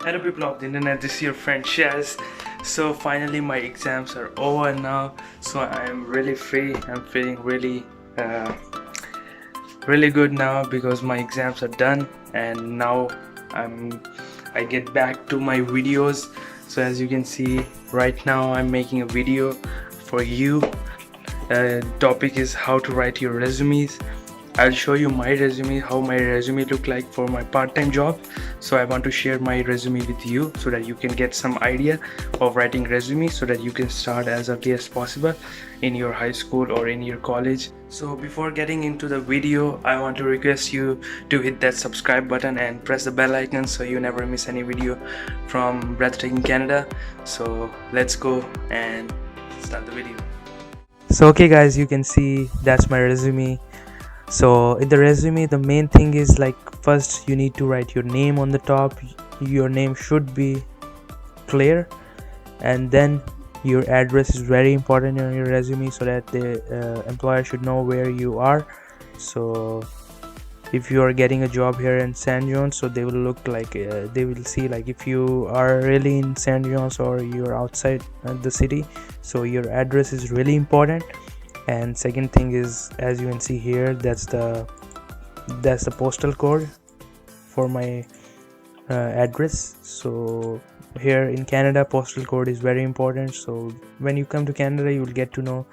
Hello people of the internet, this is your friend Shaz. So finally my exams are over now, so I'm really free. I'm feeling really good now because my exams are done, and now I get back to my videos. So as you can see right now, I'm making a video for you. Topic is how to write your resumes. I'll show you my resume, how my resume look like for my part-time job. So I want to share my resume with you so that you can get some idea of writing resume, so that you can start as early as possible in your high school or in your college. So before getting into the video, I want to request you to hit that subscribe button and press the bell icon so you never miss any video from Breathtaking Canada. So let's go and start the video. So okay guys, you can see that's my resume. So in the resume, the main thing is, like, first you need to write your name on the top. Your name should be clear, and then your address is very important on your resume so that the employer should know where you are. So if you are getting a job here in St. John's, so they will look like they will see like if you are really in St. John's or you're outside the city. So your address is really important. And second thing is, as you can see here, that's the postal code for my address. So here in Canada, postal code is very important. So when you come to Canada, you will get to know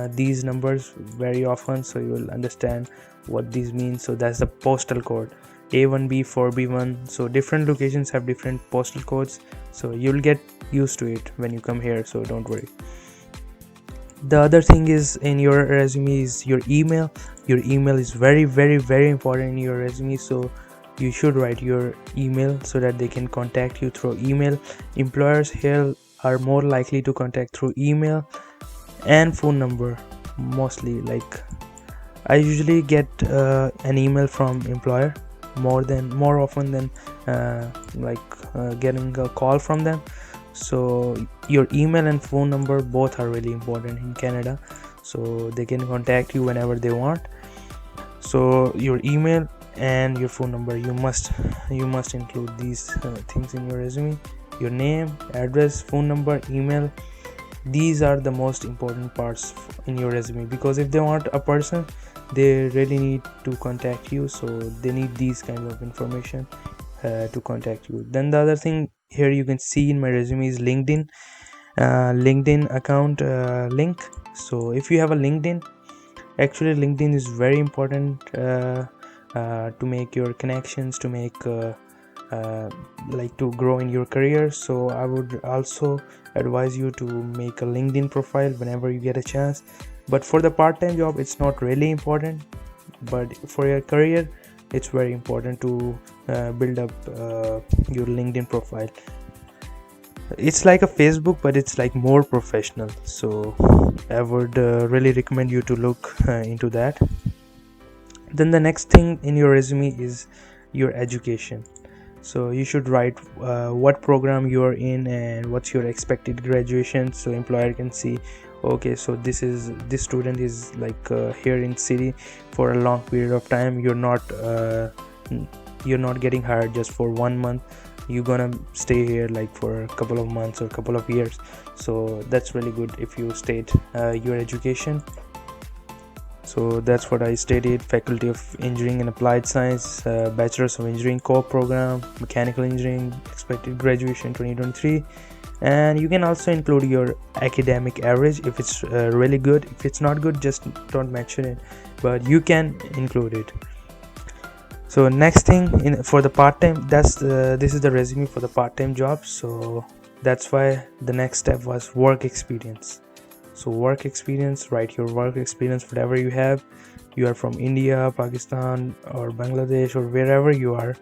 these numbers very often, so you will understand what these mean. So that's the postal code, A1, B4, B1. So different locations have different postal codes, so you'll get used to it when you come here, so don't worry. The other thing is, in your resume, is your email. Your email is very important in your resume, so you should write your email so that they can contact you through email. Employers here are more likely to contact through email and phone number mostly. Like, I usually get an email from employer more often than getting a call from them. So your email and phone number both are really important in Canada, so they can contact you whenever they want. So your email and your phone number, you must include these things in your resume. Your name, address, phone number, email, these are the most important parts in your resume, because if they want a person, they really need to contact you, so they need these kinds of information to contact you. Then the other thing here you can see in my resume is LinkedIn account link. So if you have a LinkedIn, actually LinkedIn is very important to make your connections, to make to grow in your career. So I would also advise you to make a LinkedIn profile whenever you get a chance. But for the part-time job, it's not really important, but for your career, it's very important to build up your LinkedIn profile. It's like a Facebook, but it's like more professional, so I would really recommend you to look into that. Then the next thing in your resume is your education. So you should write what program you are in and what's your expected graduation, so employer can see, okay, so this student is like here in city for a long period of time. You're not getting hired just for 1 month. You're gonna stay here like for a couple of months or a couple of years. So that's really good if you state your education. So that's what I stated: Faculty of Engineering and Applied Science, Bachelor's of Engineering core program, Mechanical Engineering, expected graduation 2023. And you can also include your academic average if it's really good. If it's not good, just don't mention it, but you can include it. So next thing for the part-time, this is the resume for the part-time job. So that's why the next step was work experience. So work experience, write your work experience, whatever you have. You are from India, Pakistan, or Bangladesh, or wherever you are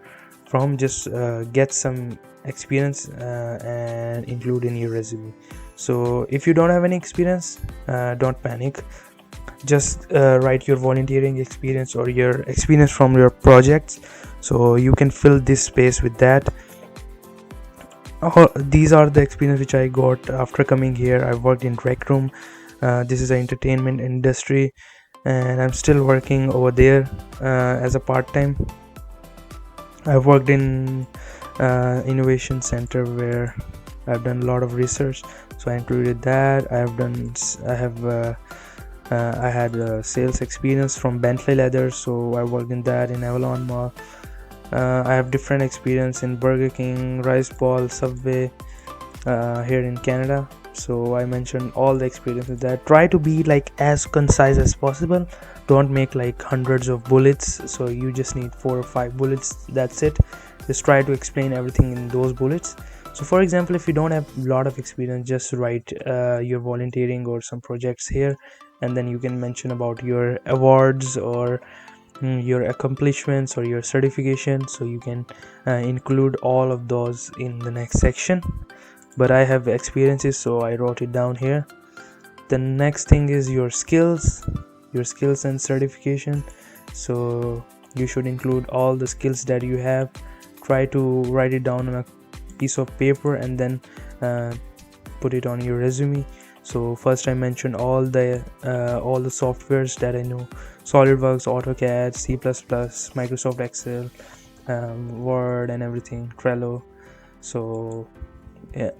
from, just get some experience and include in your resume. So if you don't have any experience, don't panic. Just write your volunteering experience or your experience from your projects, so you can fill this space with that. These are the experience which I got after coming here. I worked in Rec Room. This is an entertainment industry, and I'm still working over there as a part-time. I worked in innovation center where I've done a lot of research, so I included that. I had sales experience from Bentley Leather, so I worked in that in Avalon Mall. I have different experience in Burger King, Rice Ball, Subway here in Canada, so I mentioned all the experiences. That try to be like as concise as possible. Don't make like hundreds of bullets, so you just need 4 or 5 bullets, that's it. Just try to explain everything in those bullets. So for example, if you don't have a lot of experience, just write your volunteering or some projects here, and then you can mention about your awards or your accomplishments or your certification, so you can include all of those in the next section. But I have experiences, so I wrote it down here. The next thing is your skills and certification, so you should include all the skills that you have. Try to write it down on a piece of paper and then put it on your resume. So first I mentioned all the softwares that I know: SolidWorks, AutoCAD, C++, Microsoft Excel, Word and everything, Trello. So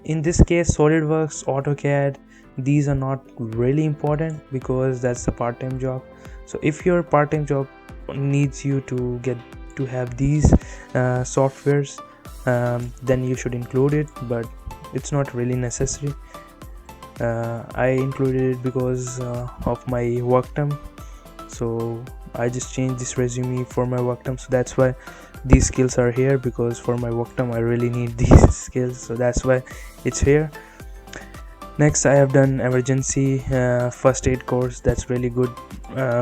in this case, SolidWorks, AutoCAD, these are not really important because that's a part-time job. So if your part-time job needs you to have these softwares, then you should include it, but it's not really necessary. I included it because of my work term, so I just changed this resume for my work term, so that's why these skills are here, because for my work term I really need these skills, so that's why it's here. Next, I have done emergency first aid course. That's really good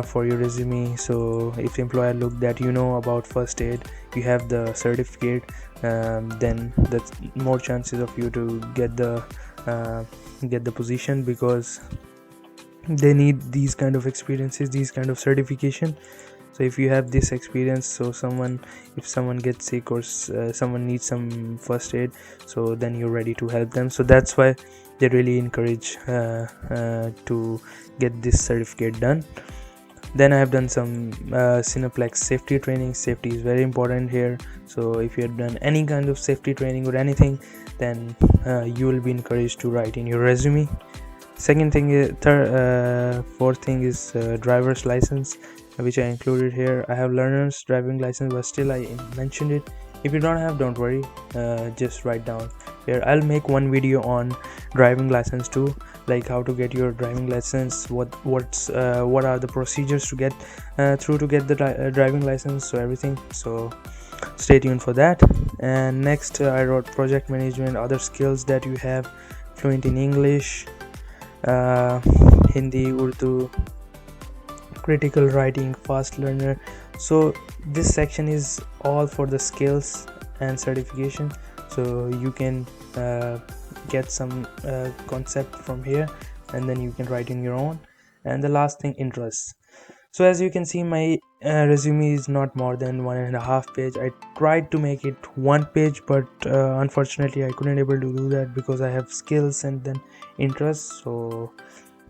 for your resume. So if employer look that you know about first aid, you have the certificate, then that's more chances of you to get the position, because they need these kind of experiences, these kind of certification. So if you have this experience, so if someone gets sick or someone needs some first aid, so then you're ready to help them. So that's why they really encourage to get this certificate done. Then I have done some Cineplex safety training. Safety is very important here, so if you have done any kind of safety training or anything, then you will be encouraged to write in your resume. Second thing is fourth thing is driver's license, which I included here. I have learner's driving license, but still I mentioned it. If you don't have, don't worry, just write down here. I'll make one video on driving license too, like how to get your driving license, what are the procedures to get through to get the driving license, so everything. So stay tuned for that. And next, I wrote project management, other skills that you have: fluent in English, Hindi, Urdu, critical writing, fast learner. So this section is all for the skills and certification, so you can get some concept from here, and then you can write in your own. And the last thing, interests. So as you can see, my resume is not more than 1.5 page. I tried to make it 1 page, but unfortunately I couldn't able to do that because I have skills and then interests. So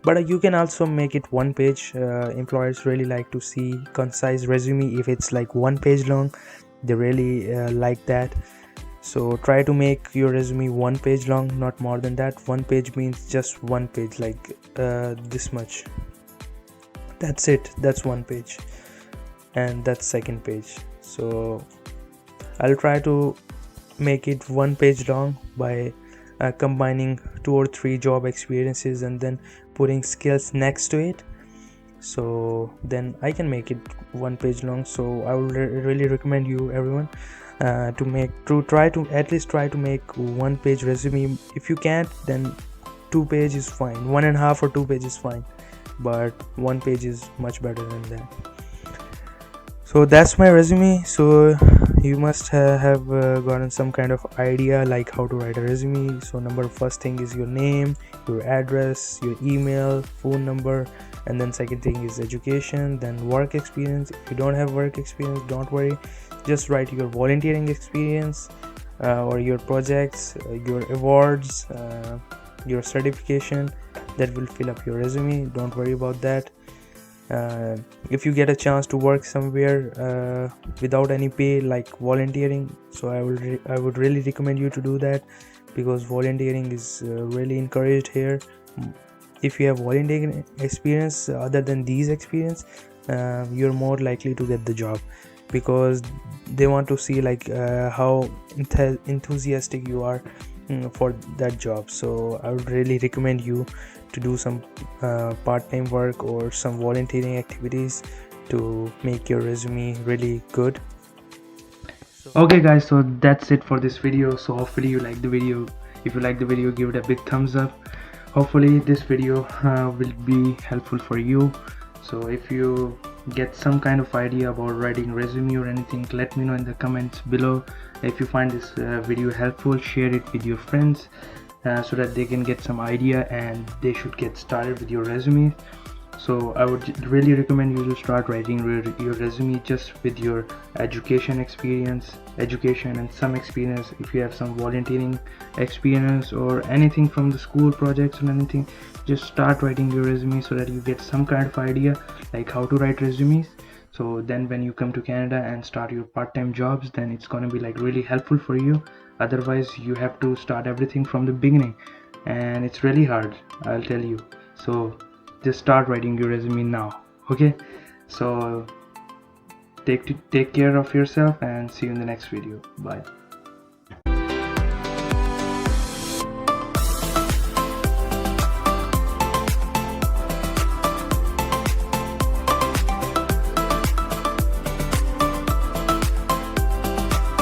but you can also make it 1 page. Employers really like to see concise resume. If it's like 1 page long, they really like that. So try to make your resume 1 page long, not more than that. 1 page means just 1 page, like this much. That's it, that's 1 page, and that's second page. So I'll try to make it 1 page long by combining 2 or 3 job experiences and then putting skills next to it. So then I can make it 1 page long. So I would really recommend you, everyone, to try to at least try to make 1 page resume. If you can't, then 2 page is fine. 1.5 or 2 page is fine, but 1 page is much better than that. So that's my resume. So you must have gotten some kind of idea like how to write a resume. So first thing is your name, your address, your email, phone number, and then second thing is education, then work experience. If you don't have work experience, don't worry, just write your volunteering experience or your projects, your awards, your certification. That will fill up your resume, don't worry about that. uh, if you get a chance to work somewhere without any pay, like volunteering, so I would really recommend you to do that, because volunteering is really encouraged here. If you have volunteering experience other than these experience, you're more likely to get the job, because they want to see like how enthusiastic you are for that job. So I would really recommend you to do some part-time work or some volunteering activities to make your resume really good. Okay guys, so that's it for this video. So hopefully you like the video. If you like the video, give it a big thumbs up. Hopefully this video will be helpful for you. So if you get some kind of idea about writing resume or anything, let me know in the comments below. If you find this video helpful, share it with your friends so that they can get some idea and they should get started with your resume. So I would really recommend you to start writing your resume just with your education and some experience. If you have some volunteering experience or anything from the school projects or anything, just start writing your resume so that you get some kind of idea like how to write resumes. So then when you come to Canada and start your part-time jobs, then it's gonna be like really helpful for you. Otherwise you have to start everything from the beginning and it's really hard, I'll tell you. So just start writing your resume now. Okay, so take care of yourself and see you in the next video. Bye.